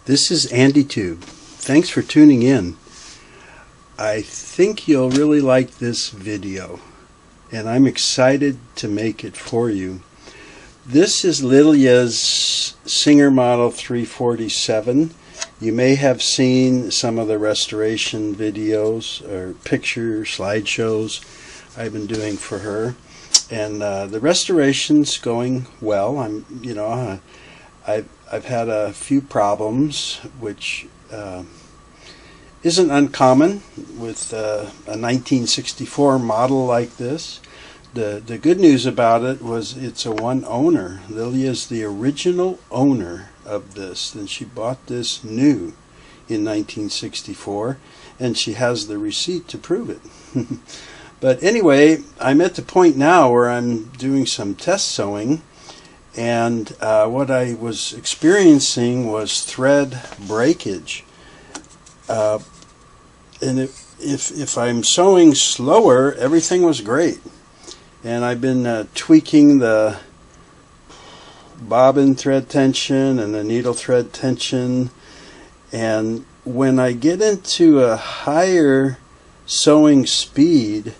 This is AndyTube. Thanks for tuning in. I think you'll really like this video, and I'm excited to make it for you. This is Lilia's Singer Model 347. You may have seen some of the restoration videos or picture slideshows I've been doing for her, and the restoration's going well. I've had a few problems, which isn't uncommon with a 1964 model like this. The good news about it was it's a one owner. Lilia's the original owner of this, and she bought this new in 1964, and she has the receipt to prove it. But anyway, I'm at the point now where I'm doing some test sewing, and what I was experiencing was thread breakage. And if I'm sewing slower, everything was great. And I've been tweaking the bobbin thread tension and the needle thread tension. And when I get into a higher sewing speed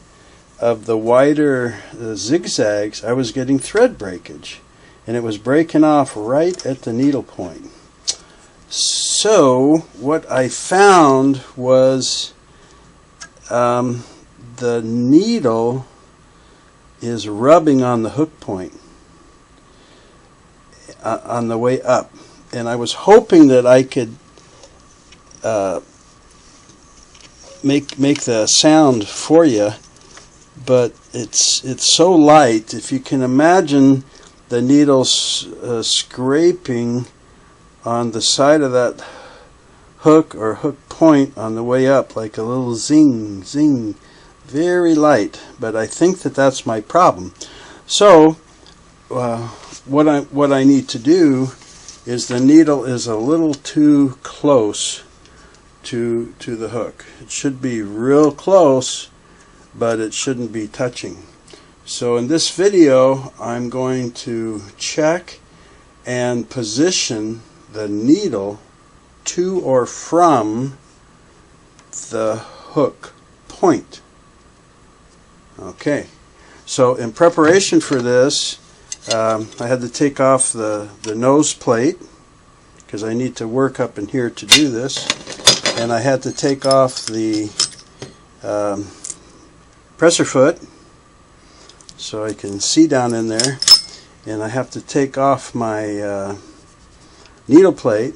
of the wider zigzags, I was getting thread breakage. And it was breaking off right at the needle point. So what I found was the needle is rubbing on the hook point on the way up, and I was hoping that I could make the sound for you, but it's so light. If you can imagine the needle's scraping on the side of that hook or hook point on the way up, like a little zing, zing, very light. But I think that that's my problem. So what I need to do is, the needle is a little too close to the hook. It should be real close, but it shouldn't be touching. So in this video, I'm going to check and position the needle to or from the hook point. Okay, so in preparation for this, I had to take off the nose plate, because I need to work up in here to do this, and I had to take off the presser foot so I can see down in there, and I have to take off my needle plate.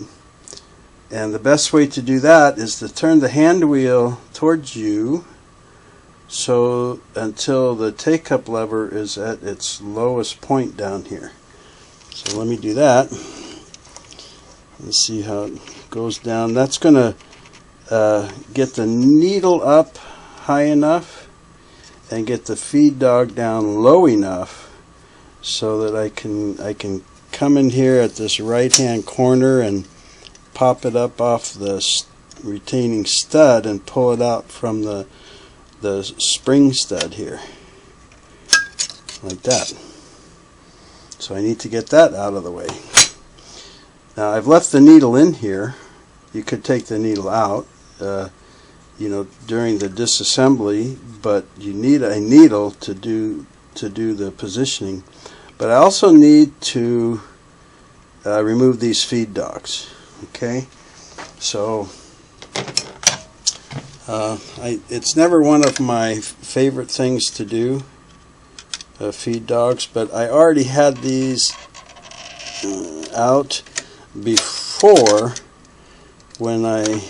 And the best way to do that is to turn the hand wheel towards you, so until the take-up lever is at its lowest point down here. So let me do that. Let's see how it goes down. That's going to get the needle up high enough and get the feed dog down low enough so that I can come in here at this right hand corner and pop it up off the retaining stud and pull it out from the spring stud here, like that. So I need to get that out of the way. Now I've left the needle in here. You could take the needle out during the disassembly, but you need a needle to do the positioning. But I also need to remove these feed dogs. Okay, so it's never one of my favorite things to do, feed dogs, but I already had these out before when I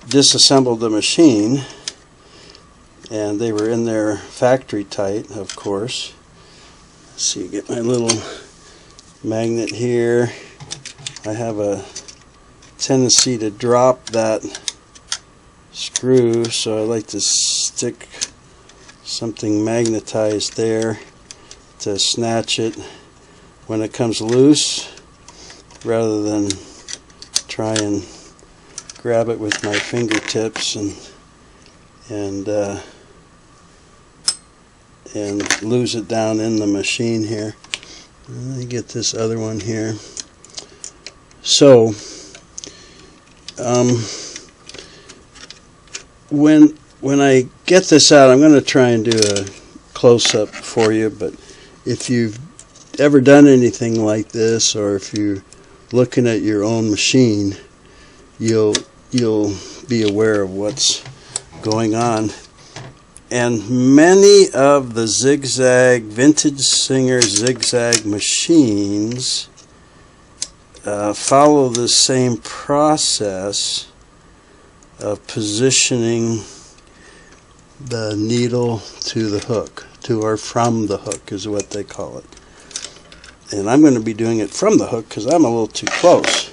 disassembled the machine, and they were in there factory tight, of course. Let's see, get my little magnet here. I have a tendency to drop that screw, so I like to stick something magnetized there to snatch it when it comes loose, rather than try and grab it with my fingertips and lose it down in the machine here. Let me get this other one here. So when I get this out, I'm going to try and do a close-up for you, but if you've ever done anything like this, or if you're looking at your own machine, you'll be aware of what's going on. And many of the vintage Singer zigzag machines follow the same process of positioning the needle to the hook, or from the hook is what they call it. And I'm going to be doing it from the hook because I'm a little too close.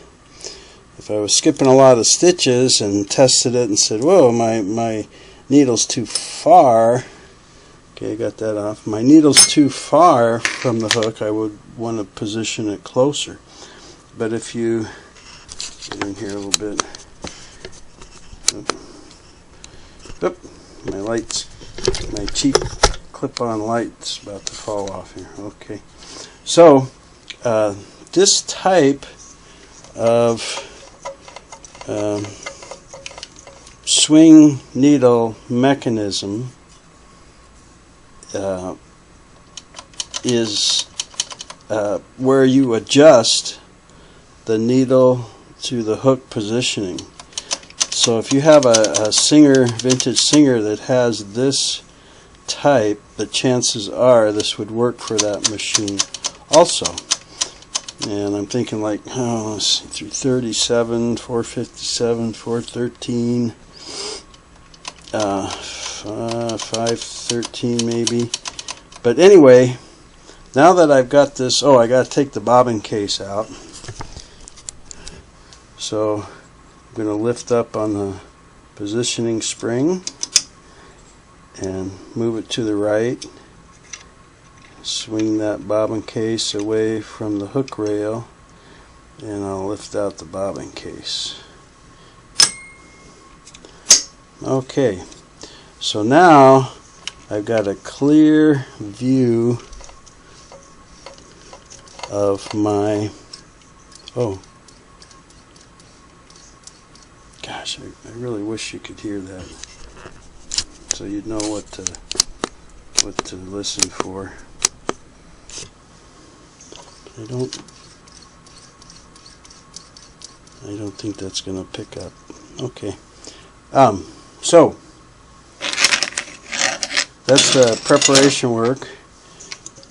If I was skipping a lot of stitches and tested it and said, whoa, my needle's too far, okay, I got that off, my needle's too far from the hook, I would want to position it closer. But if you get in here a little bit, oop, my cheap clip-on light's about to fall off here. Okay, so this type of swing needle mechanism is where you adjust the needle to the hook positioning. So if you have a vintage Singer that has this type, the chances are this would work for that machine also. And I'm thinking like, oh, let's see, 337, 457, 413, 513 maybe. But anyway, now that I've got this, oh, I got to take the bobbin case out. So I'm going to lift up on the positioning spring and move it to the right. Swing that bobbin case away from the hook rail, and I'll lift out the bobbin case. Okay, so now I've got a clear view of my, oh gosh, I really wish you could hear that, so you'd know what to listen for. I don't think that's going to pick up. Okay. So that's the preparation work,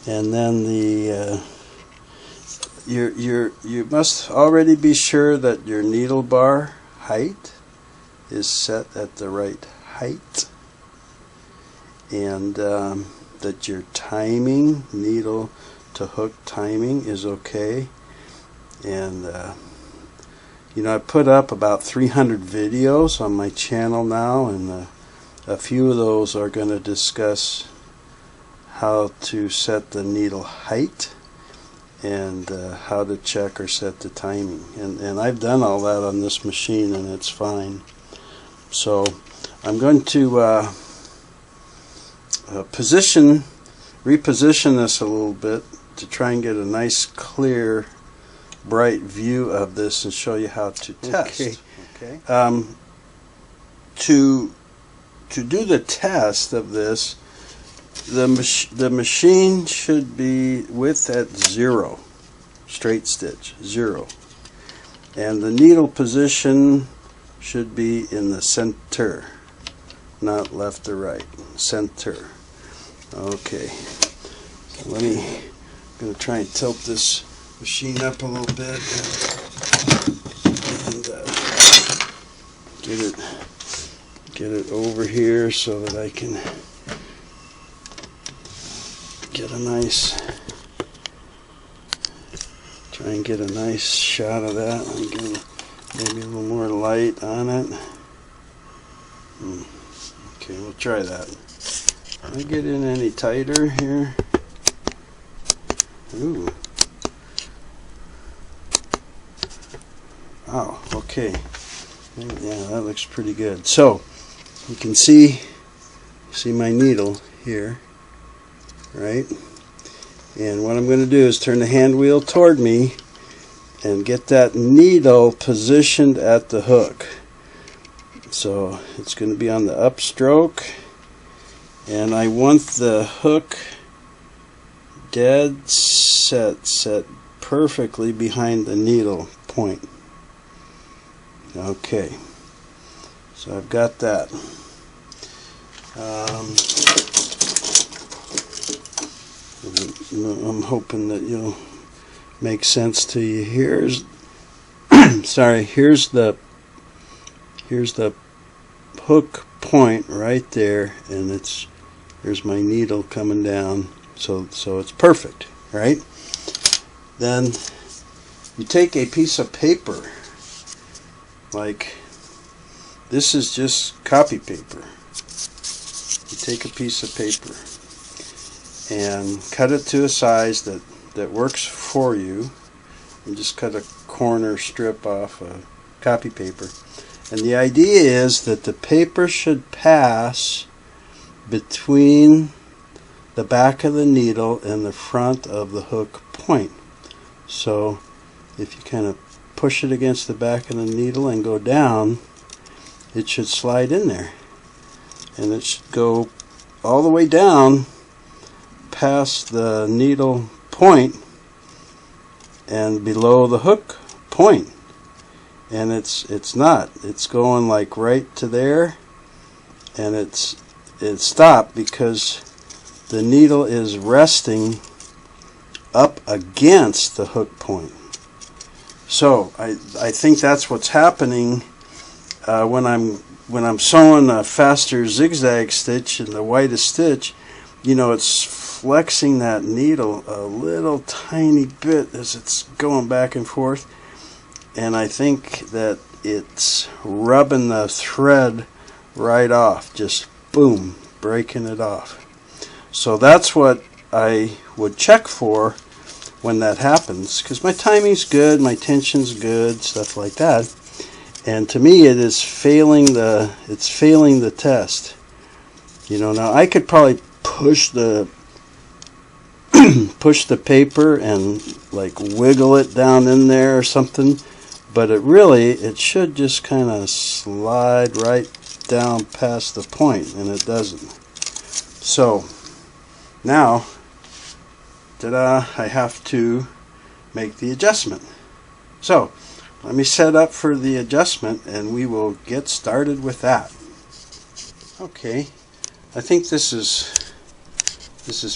and then the you must already be sure that your needle bar height is set at the right height, and that your timing, needle to hook timing, is okay. And you know, I put up about 300 videos on my channel now, and a few of those are going to discuss how to set the needle height and how to check or set the timing, and I've done all that on this machine, and it's fine. So I'm going to reposition this a little bit to try and get a nice clear bright view of this and show you how to test. Okay. To do the test of this, the machine should be width at 0, straight stitch 0, and the needle position should be in the center, not left or right, center. Okay, so I'm going to try and tilt this machine up a little bit and get it over here so that I can get a nice, try and get a nice shot of that. and get maybe a little more light on it. Okay, we'll try that. Can I get in any tighter here? Ooh. Oh, okay. Yeah, that looks pretty good. So you can see my needle here, right? And what I'm going to do is turn the hand wheel toward me and get that needle positioned at the hook. So it's going to be on the upstroke, and I want the hook dead set perfectly behind the needle point. Okay, so I've got that. I'm hoping that you'll make sense to you. Here's sorry, here's the hook point right there, and there's my needle coming down, so it's perfect, right? Then you take a piece of paper, like this is just copy paper. You take a piece of paper and cut it to a size that works for you, and just cut a corner strip off of copy paper. And the idea is that the paper should pass between the back of the needle and the front of the hook point. So if you kind of push it against the back of the needle and go down, it should slide in there, and it should go all the way down past the needle point and below the hook point. And it's not. It's going like right to there, and it stopped because the needle is resting up against the hook point. So I think that's what's happening when I'm sewing a faster zigzag stitch in the whitest stitch. You know, it's flexing that needle a little tiny bit as it's going back and forth, and I think that it's rubbing the thread right off, just boom, breaking it off. So that's what I would check for when that happens, because my timing's good, my tension's good, stuff like that. And to me, it is failing the test. You know, now I could probably push the paper and like wiggle it down in there or something, but it should just kind of slide right down past the point, and it doesn't. So now, ta-da, I have to make the adjustment. So let me set up for the adjustment, and we will get started with that. Okay, I think this is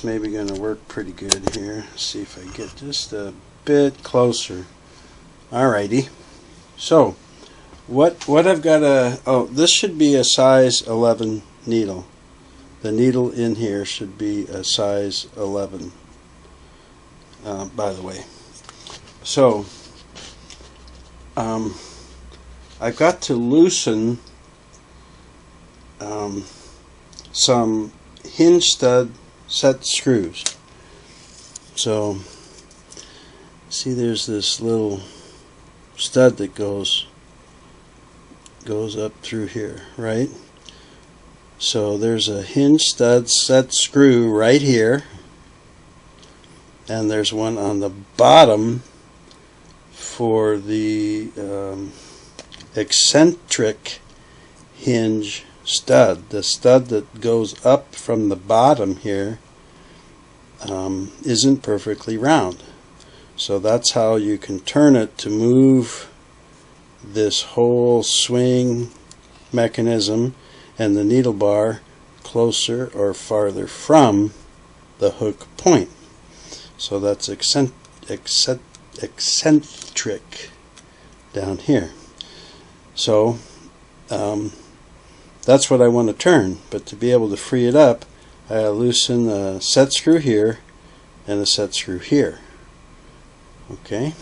maybe going to work pretty good here. Let's see if I get just a bit closer. Alrighty. So what I've got this should be a size 11 needle. The needle in here should be a size 11, by the way. So I've got to loosen some hinge stud set screws. So see, there's this little stud that goes up through here, right? So there's a hinge stud set screw right here, and there's one on the bottom for the eccentric hinge stud. The stud that goes up from the bottom here isn't perfectly round. So that's how you can turn it to move this whole swing mechanism and the needle bar closer or farther from the hook point. So that's eccentric down here. So that's what I want to turn, but to be able to free it up, I loosen a set screw here and a set screw here. Okay,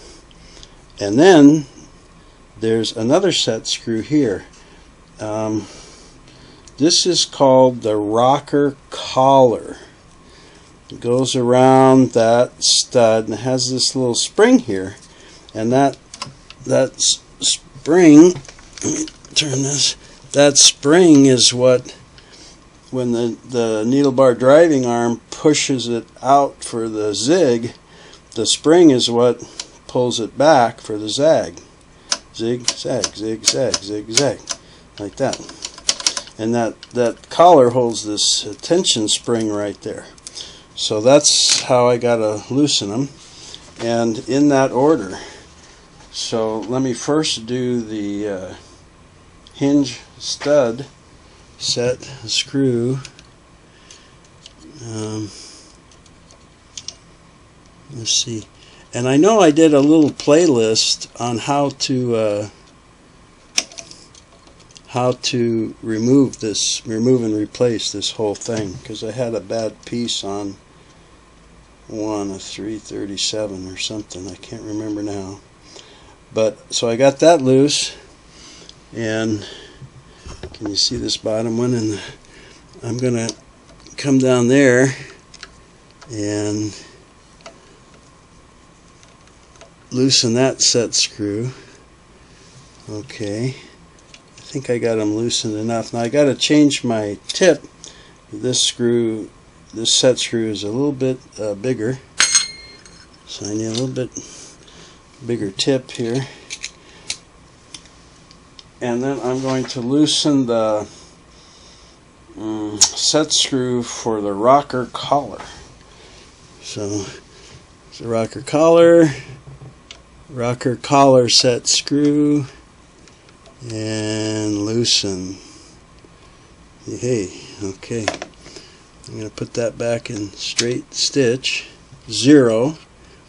and then there's another set screw here. This is called the rocker collar. It goes around that stud and it has this little spring here, and that spring, let me turn this, that spring is what, when the needle bar driving arm pushes it out for the zig, the spring is what pulls it back for the zag. Zig, zag, zig, zag, zig, zag. Like that. And that collar holds this tension spring right there. So that's how I got to loosen them. And in that order. So let me first do the hinge stud set screw. Let's see. And I know I did a little playlist on how to remove and replace this whole thing, because I had a bad piece on one of 337 or something. I can't remember now. But so I got that loose, and can you see this bottom one? And I'm gonna come down there and loosen that set screw. Okay, I think I got them loosened enough. Now I got to change my tip. This set screw is a little bit bigger, so I need a little bit bigger tip here. And then I'm going to loosen the set screw for the rocker collar. So it's a rocker collar set screw, and loosen. Hey, okay. I'm going to put that back in straight stitch, 0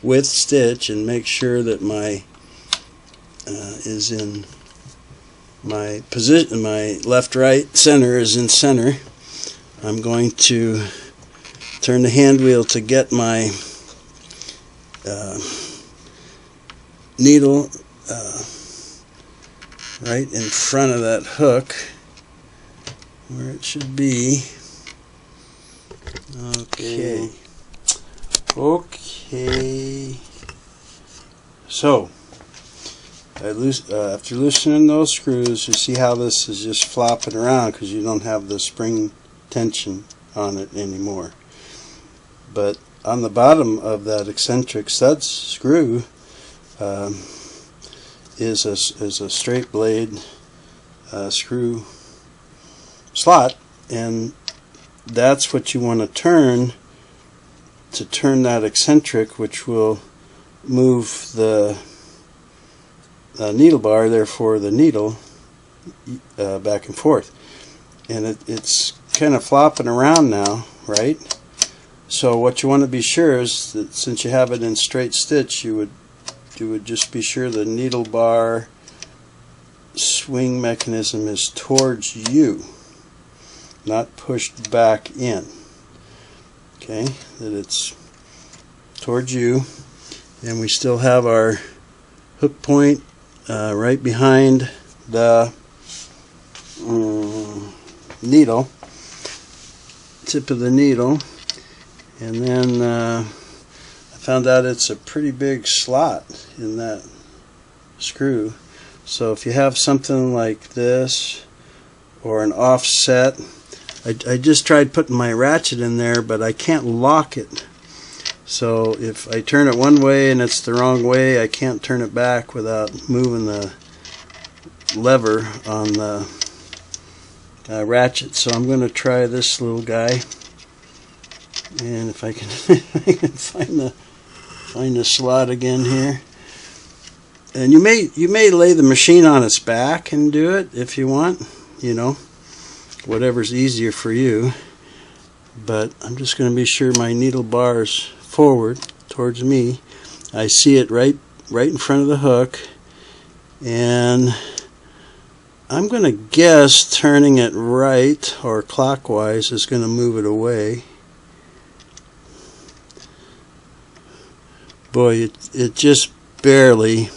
width stitch, and make sure that my is in my position. My left, right, center is in center. I'm going to turn the hand wheel to get my needle right in front of that hook where it should be. Okay. So after loosening those screws, you see how this is just flopping around because you don't have the spring tension on it anymore. But on the bottom of that eccentric stud screw is a straight blade screw slot, and that's what you want to turn that eccentric, which will move the needle bar, therefore the needle, back and forth. And it's kind of flopping around now, right? So what you want to be sure is that since you have it in straight stitch, you would just be sure the needle bar swing mechanism is towards you, not pushed back in. Okay, that it's towards you, and we still have our hook point right behind the needle, tip of the needle. And then I found out it's a pretty big slot in that screw. So if you have something like this or an offset, I just tried putting my ratchet in there, but I can't lock it. So if I turn it one way and it's the wrong way, I can't turn it back without moving the lever on the ratchet. So I'm going to try this little guy. And if I can, find the slot again here. And you may lay the machine on its back and do it if you want, you know, whatever's easier for you. But I'm just going to be sure my needle bar is forward towards me. I see it right in front of the hook, and I'm going to guess turning it right or clockwise is going to move it away. Boy, it just barely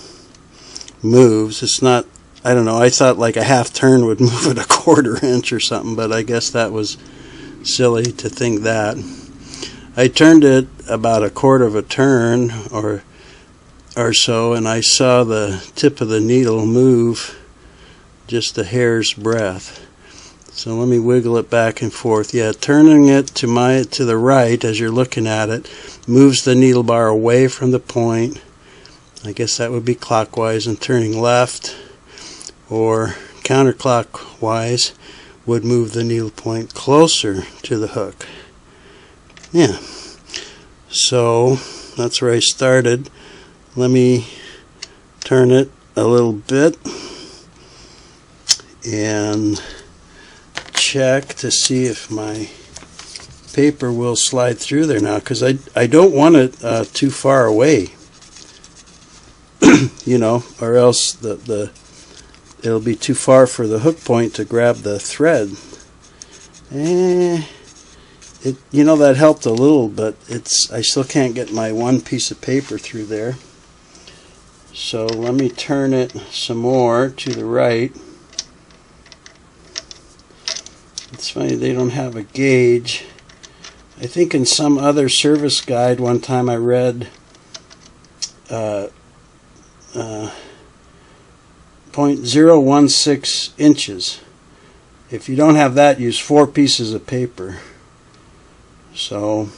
moves. It's not, I don't know, I thought like a half turn would move it a 1/4 inch or something, but I guess that was silly to think that. I turned it about a 1/4 of a turn or so, and I saw the tip of the needle move just a hair's breadth. So let me wiggle it back and forth. Yeah, turning it to the right as you're looking at it moves the needle bar away from the point, I guess that would be clockwise, and turning left or counterclockwise would move the needle point closer to the hook. Yeah, so that's where I started. Let me turn it a little bit and check to see if my paper will slide through there now, because I don't want it too far away, you know, or else it'll be too far for the hook point to grab the thread. You know, that helped a little, but I still can't get my one piece of paper through there. So let me turn it some more to the right. It's funny, they don't have a gauge. I think in some other service guide one time I read 0.016 inches. If you don't have that, use 4 pieces of paper. So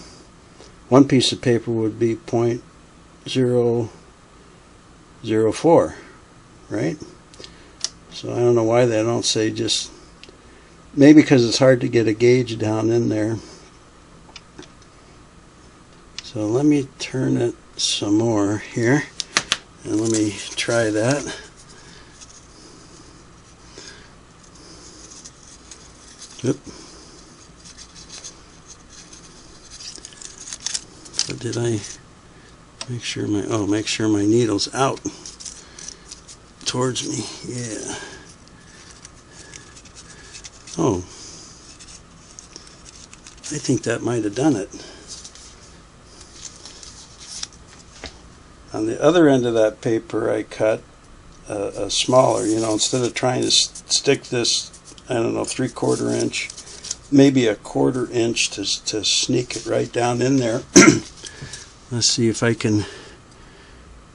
one piece of paper would be 0.004, right? So I don't know why they don't say just, maybe because it's hard to get a gauge down in there. So let me turn it some more here, and let me try that. Oop. So did I make sure my needle's out towards me? Yeah. Oh, I think that might have done it. On the other end of that paper, I cut a smaller, you know, instead of trying to stick this, I don't know, 3/4 inch, maybe a 1/4 inch to sneak it right down in there. Let's see if I can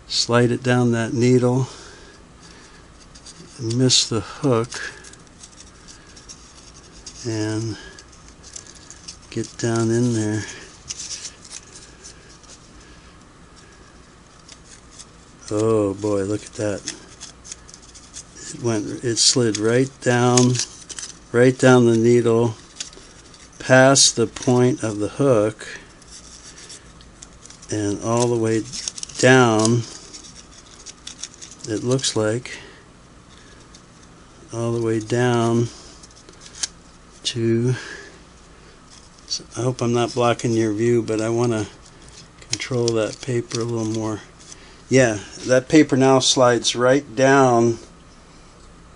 slide it down that needle and miss the hook and get down in there. Oh boy, look at that. It slid right down the needle, past the point of the hook, and all the way down, it looks like, all the way down to, so I hope I'm not blocking your view, but I want to control that paper a little more. Yeah, that paper now slides right down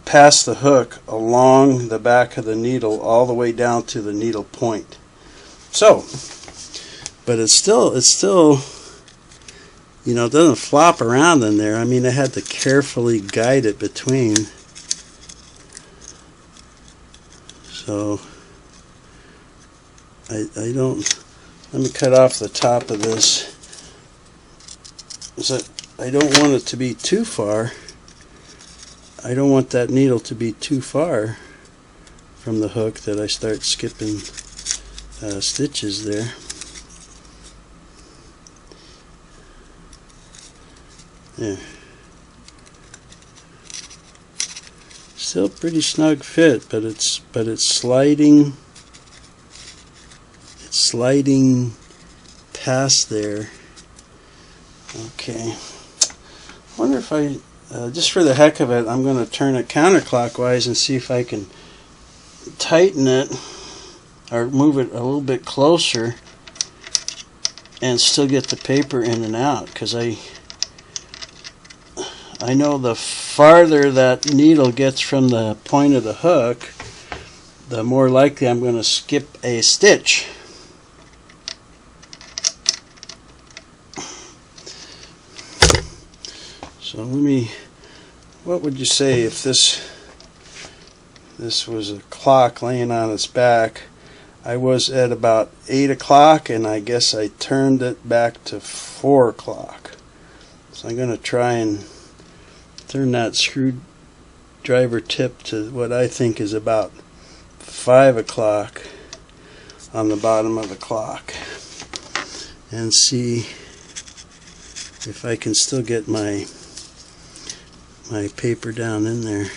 past the hook, along the back of the needle, all the way down to the needle point. So, but it's still, you know, it doesn't flop around in there. I mean, I had to carefully guide it between. So, I don't, let me cut off the top of this. So I don't want it to be too far. I don't want that needle to be too far from the hook that I start skipping stitches there. There. Still pretty snug fit, but it's sliding. It's sliding past there. Okay. I wonder if I, just for the heck of it, I'm going to turn it counterclockwise and see if I can tighten it or move it a little bit closer and still get the paper in and out, because I know the farther that needle gets from the point of the hook, the more likely I'm going to skip a stitch. So let me, what would you say if this was a clock laying on its back? I was at about 8 o'clock, and I guess I turned it back to 4 o'clock. So I'm going to try and turn that screwdriver tip to what I think is about 5 o'clock on the bottom of the clock, and see if I can still get my paper down in there.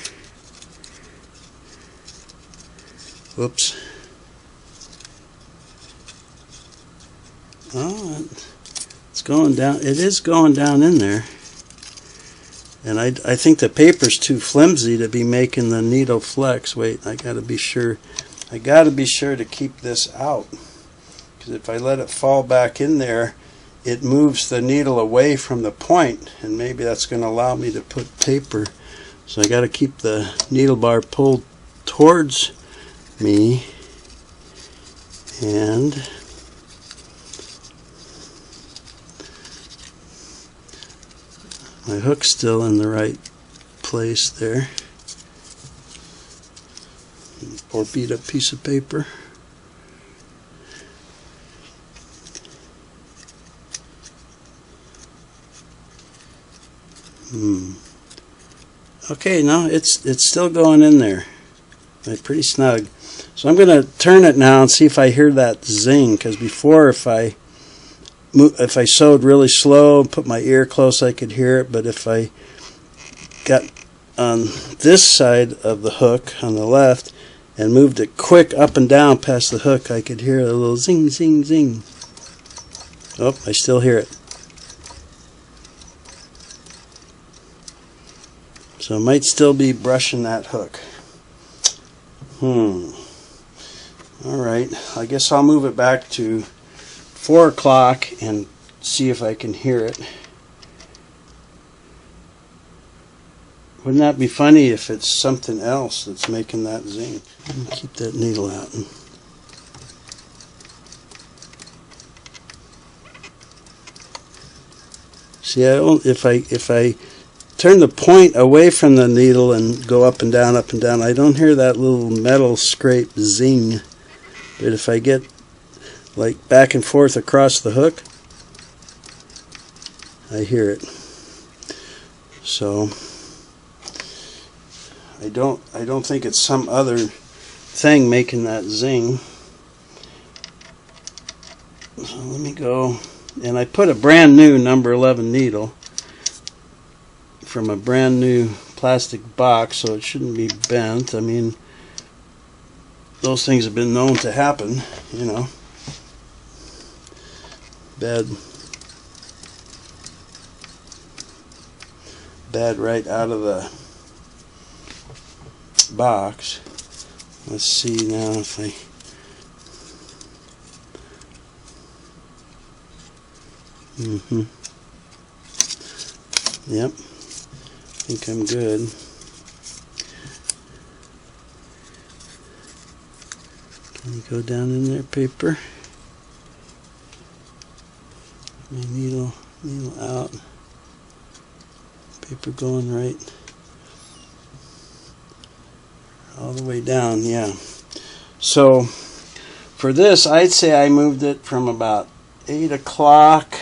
Whoops. Oh, it's going down. It is going down in there. And I think the paper's too flimsy to be making the needle flex. Wait, I gotta be sure. I gotta be sure to keep this out. Because if I let it fall back in there, it moves the needle away from the point. And maybe that's going to allow me to put paper. So I gotta keep the needle bar pulled towards me. And my hook's still in the right place there. Or beat up piece of paper. Okay, no, it's still going in there. Pretty snug. So I'm going to turn it now and see if I hear that zing. Because before, if I sewed really slow and put my ear close, I could hear it. But if I got on this side of the hook on the left and moved it quick up and down past the hook, I could hear a little zing, zing, zing. Oh, I still hear it. So I might still be brushing that hook. Alright, I guess I'll move it back to 4 o'clock and see if I can hear it. Wouldn't that be funny if it's something else that's making that zing? Let me keep that needle out. See, if I turn the point away from the needle and go up and down, I don't hear that little metal scrape zing. But if I get like back and forth across the hook, I hear it. So I don't think it's some other thing making that zing. So let me go, and I put a brand new number 11 needle from a brand new plastic box, so it shouldn't be bent. I mean, those things have been known to happen, you know. Bad right out of the box. Let's see now if I yep, I think I'm good. Can you go down in there, paper? My needle out. Paper going right all the way down, yeah. So for this, I'd say I moved it from about 8 o'clock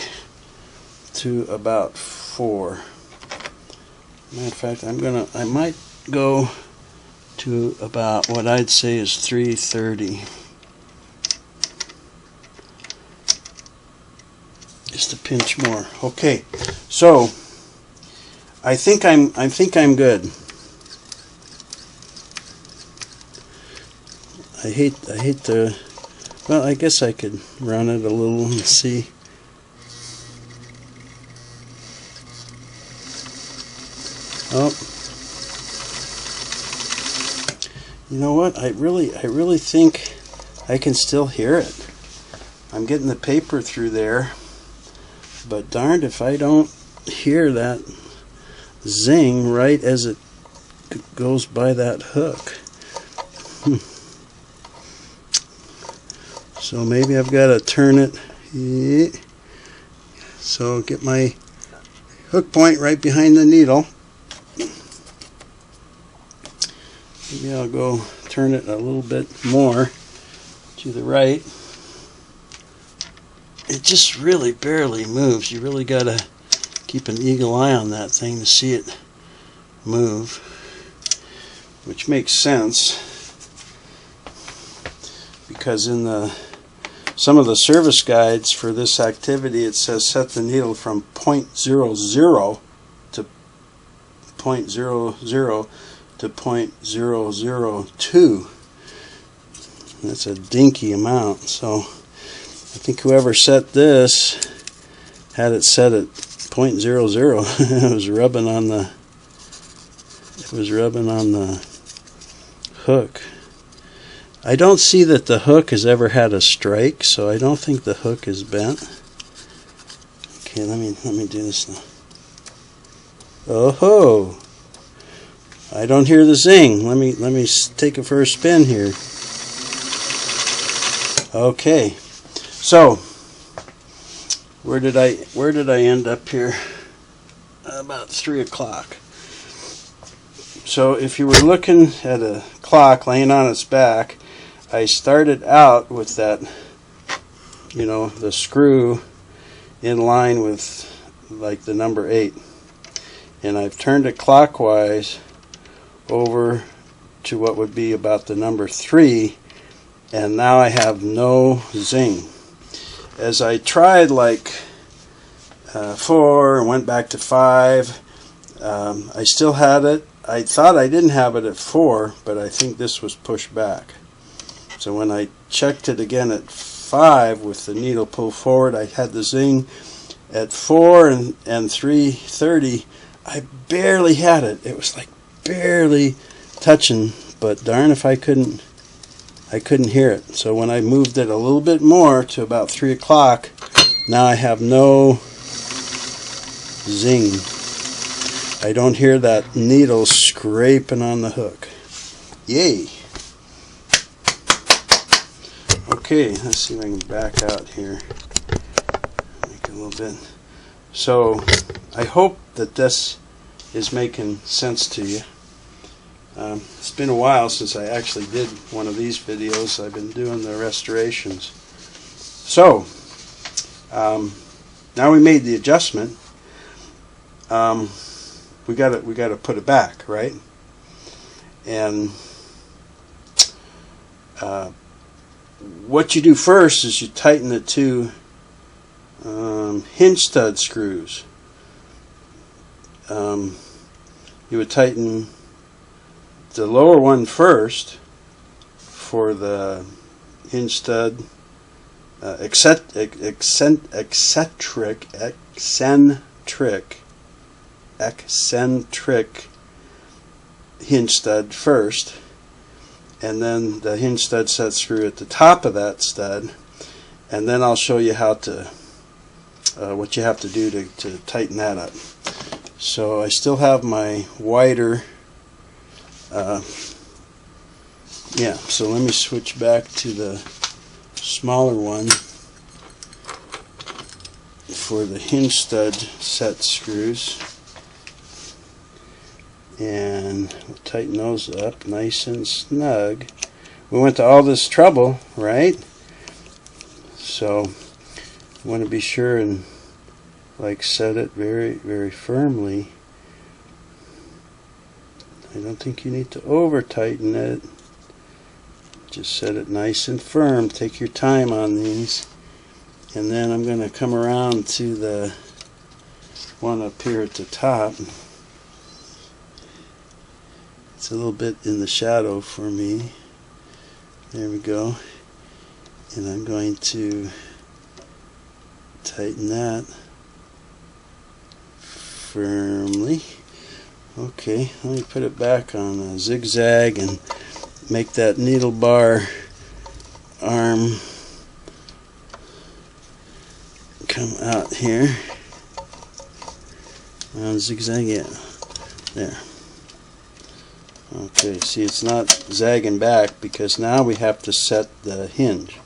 to about 4. Matter of fact, I might go to about what I'd say is 3:30. Just a pinch more. Okay, so I think I'm good. I hate the. Well, I guess I could run it a little and see. Oh, you know what? I really think I can still hear it. I'm getting the paper through there, but darned if I don't hear that zing right as it goes by that hook. So maybe I've got to turn it. So get my hook point right behind the needle. Maybe I'll go turn it a little bit more to the right. It just really barely moves. You really got to keep an eagle eye on that thing to see it move, which makes sense because in the some of the service guides for this activity, it says set the needle from 0.00 to 0.00 to 0.002. That's a dinky amount. So I think whoever set this had it set at 0.00. It was rubbing on the hook. I don't see that the hook has ever had a strike, so I don't think the hook is bent. Okay, let me do this now. Oh ho! I don't hear the zing. Let me take it for a spin here. Okay, so where did I end up here? About 3 o'clock. So if you were looking at a clock laying on its back, I started out with that, the screw in line with like the number 8, and I've turned it clockwise over to what would be about the number 3, and now I have no zing. As I tried like 4 and went back to 5, I still had it. I thought I didn't have it at 4, but I think this was pushed back. So when I checked it again at 5 with the needle pulled forward, I had the zing. At 4 and 3:30, I barely had it. It was like barely touching, but darn if I couldn't hear it. So when I moved it a little bit more to about 3 o'clock, now I have no zing. I don't hear that needle scraping on the hook. Yay! Okay, let's see if I can back out here. Make it a little bit. So, I hope that this is making sense to you. It's been a while since I actually did one of these videos. I've been doing the restorations. So, now we made the adjustment. We got to put it back, right? And what you do first is you tighten the 2 hinge stud screws. You would tighten the lower one first for the hinge stud eccentric hinge stud first, and then the hinge stud set screw at the top of that stud, and then I'll show you how to what you have to do to tighten that up. So I still have my wider so let me switch back to the smaller one for the hinge stud set screws, and we'll tighten those up nice and snug. We went to all this trouble, right? So you want to be sure and set it very, very firmly. I don't think you need to over tighten it. Just set it nice and firm. Take your time on these. And then I'm going to come around to the one up here at the top. It's a little bit in the shadow for me. There we go. And I'm going to tighten that firmly. Okay, let me put it back on a zigzag and make that needle bar arm come out here. On zigzag, yeah. There. Okay, see, it's not zagging back because now we have to set the hinge,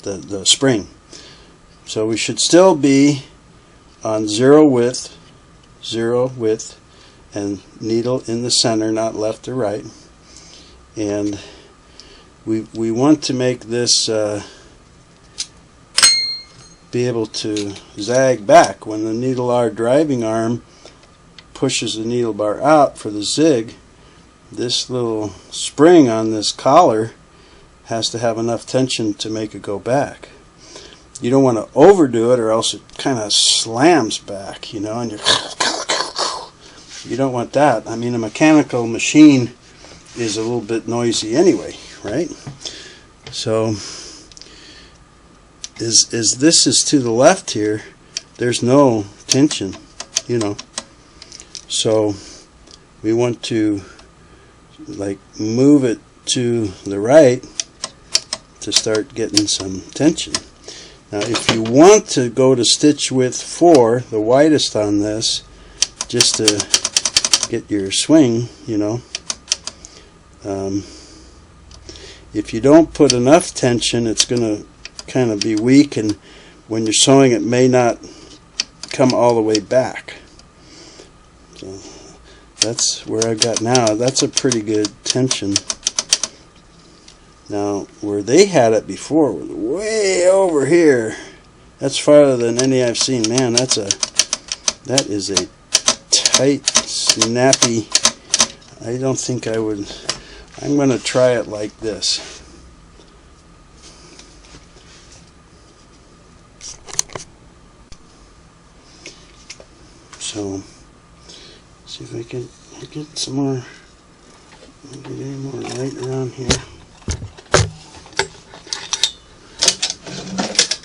the spring. So we should still be on zero width, and needle in the center, not left or right. And we want to make this be able to zag back when the needle bar driving arm pushes the needle bar out for the zig. This little spring on this collar has to have enough tension to make it go back. You don't want to overdo it, or else it kind of slams back, you know, and you don't want that. I mean, a mechanical machine is a little bit noisy anyway, right? So as this is to the left here, there's no tension, you know. So we want to like move it to the right to start getting some tension. Now if you want to go to stitch width 4, the widest on this, just to get your swing, you know, if you don't put enough tension, it's going to kind of be weak, and when you're sewing it may not come all the way back. So that's where I got now. That's a pretty good tension. Now where they had it before was way over here. That's farther than any I've seen. Man, that is a tight, snappy. I don't think I would. I'm going to try it like this. So, see if I can get some more, get any more light around here.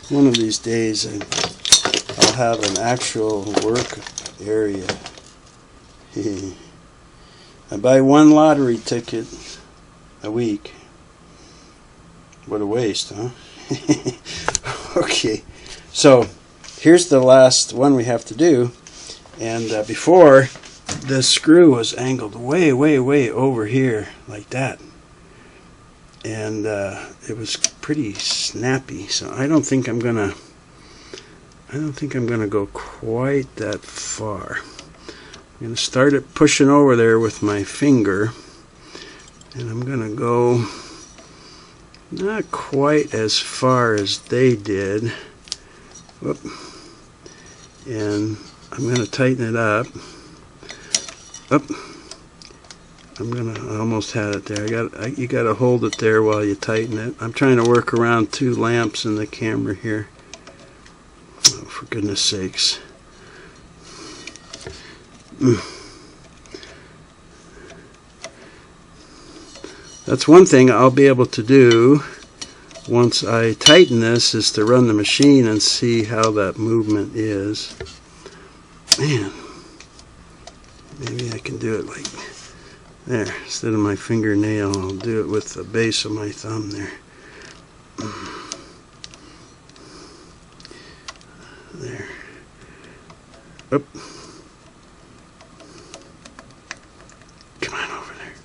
One of these days I'll have an actual work area. I buy one lottery ticket a week. What a waste, huh? Okay, so here's the last one we have to do. And before, the screw was angled way over here like that, and it was pretty snappy. So I don't think I'm gonna go quite that far. I'm gonna start it pushing over there with my finger, and I'm gonna go not quite as far as they did. Whoop. And I'm going to tighten it up. I almost had it there. You got to hold it there while you tighten it. I'm trying to work around 2 lamps in the camera here. Oh, for goodness sakes. That's one thing I'll be able to do once I tighten this, is to run the machine and see how that movement is. Man, maybe I can do it like there. Instead of my fingernail, I'll do it with the base of my thumb there. There. Up. Come on over there.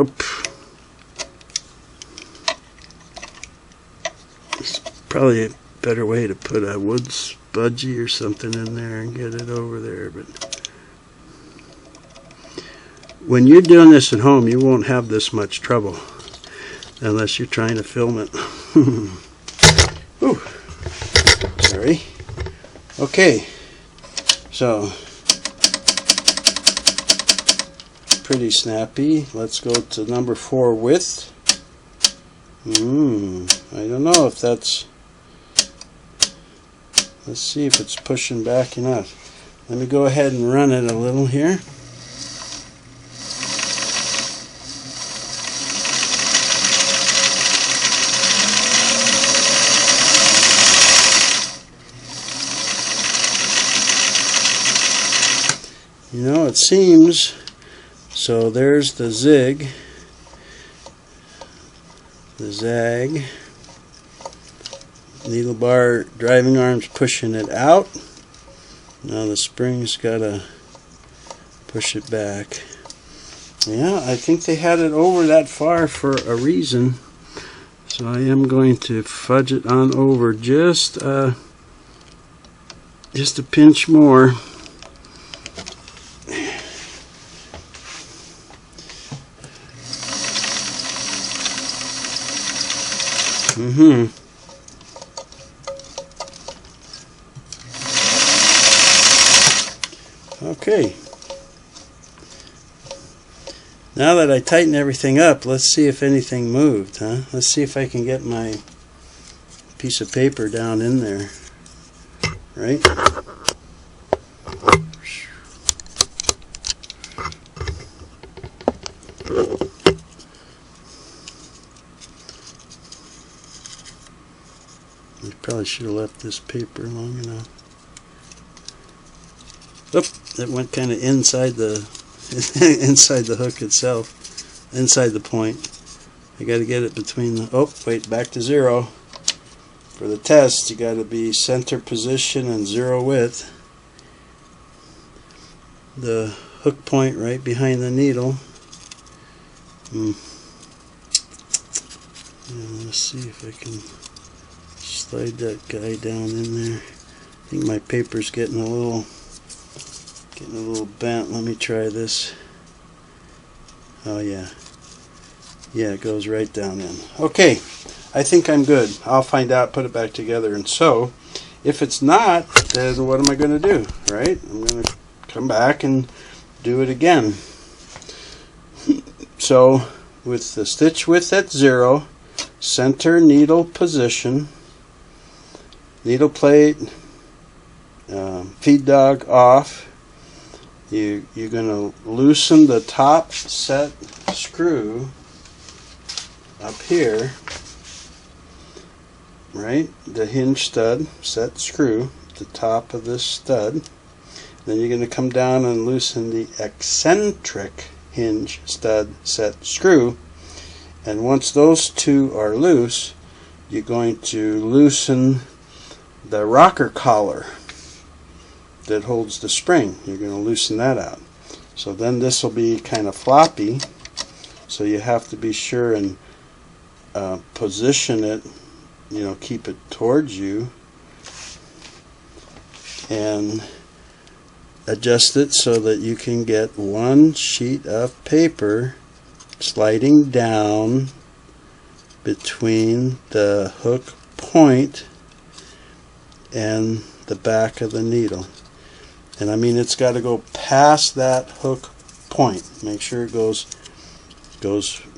Up. It's probably a better way to put a wood budgie or something in there and get it over there, but when you're doing this at home, you won't have this much trouble unless you're trying to film it. Ooh, sorry. Okay, so pretty snappy. Let's go to number 4 width. I don't know if that's. Let's see if it's pushing back enough. Let me go ahead and run it a little here. You know, it seems, so there's the zig, the zag. Needle bar driving arm's pushing it out. Now the spring's got to push it back. Yeah, I think they had it over that far for a reason. So I am going to fudge it on over just a pinch more. Okay. Now that I tighten everything up, let's see if anything moved, huh? Let's see if I can get my piece of paper down in there, right? I probably should have left this paper long enough. Oop, that went kind of inside the inside the hook itself, inside the point. I got to get it between the, oh wait, back to 0. For the test you got to be center position and 0 width. The hook point right behind the needle. Let's see if I can slide that guy down in there. I think my paper's getting a little bent. Let me try this. Oh yeah, it goes right down in. Okay, I think I'm good. I'll find out, put it back together, and so if it's not, then what am I going to do, right? I'm going to come back and do it again. So with the stitch width at 0, center needle position, needle plate, feed dog off, you're going to loosen the top set screw up here, right? The hinge stud set screw, the top of this stud. Then you're going to come down and loosen the eccentric hinge stud set screw, and once those two are loose, you're going to loosen the rocker collar that holds the spring. You're going to loosen that out. So then this will be kind of floppy, so you have to be sure and position it, keep it towards you and adjust it so that you can get one sheet of paper sliding down between the hook point and the back of the needle. And I mean, it's got to go past that hook point. Make sure it goes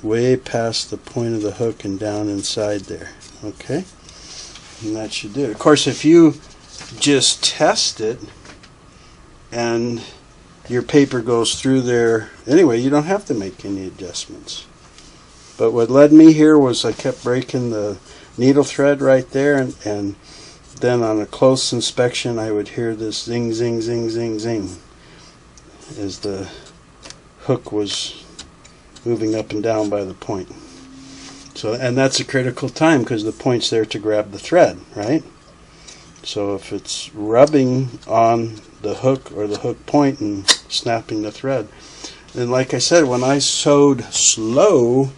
way past the point of the hook and down inside there. Okay? And that should do it. Of course, if you just test it and your paper goes through there anyway, you don't have to make any adjustments. But what led me here was I kept breaking the needle thread right there, and then on a close inspection I would hear this zing, zing, zing, zing, zing as the hook was moving up and down by the point. So, and that's a critical time because the point's there to grab the thread, right? So if it's rubbing on the hook or the hook point and snapping the thread, then like I said, when I sewed slow,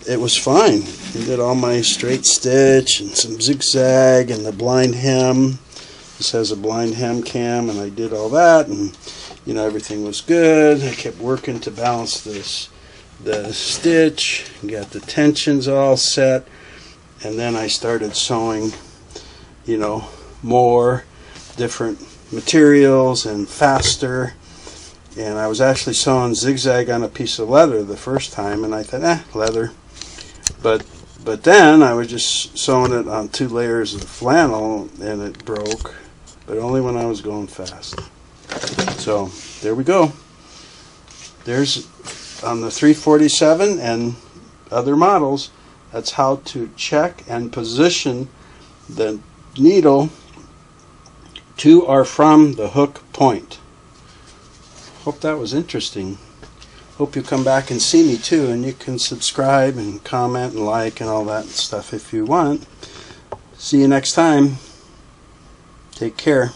it was fine. I did all my straight stitch and some zigzag and the blind hem. This has a blind hem cam, and I did all that, and everything was good. I kept working to balance the stitch, got the tensions all set, and then I started sewing more different materials and faster. And I was actually sewing zigzag on a piece of leather the first time, and I thought, leather. But then I was just sewing it on 2 layers of flannel, and it broke, but only when I was going fast. So there we go. There's on the 347 and other models, that's how to check and position the needle to or from the hook point. Hope that was interesting. Hope you come back and see me too, and you can subscribe and comment and like and all that stuff if you want. See you next time. Take care.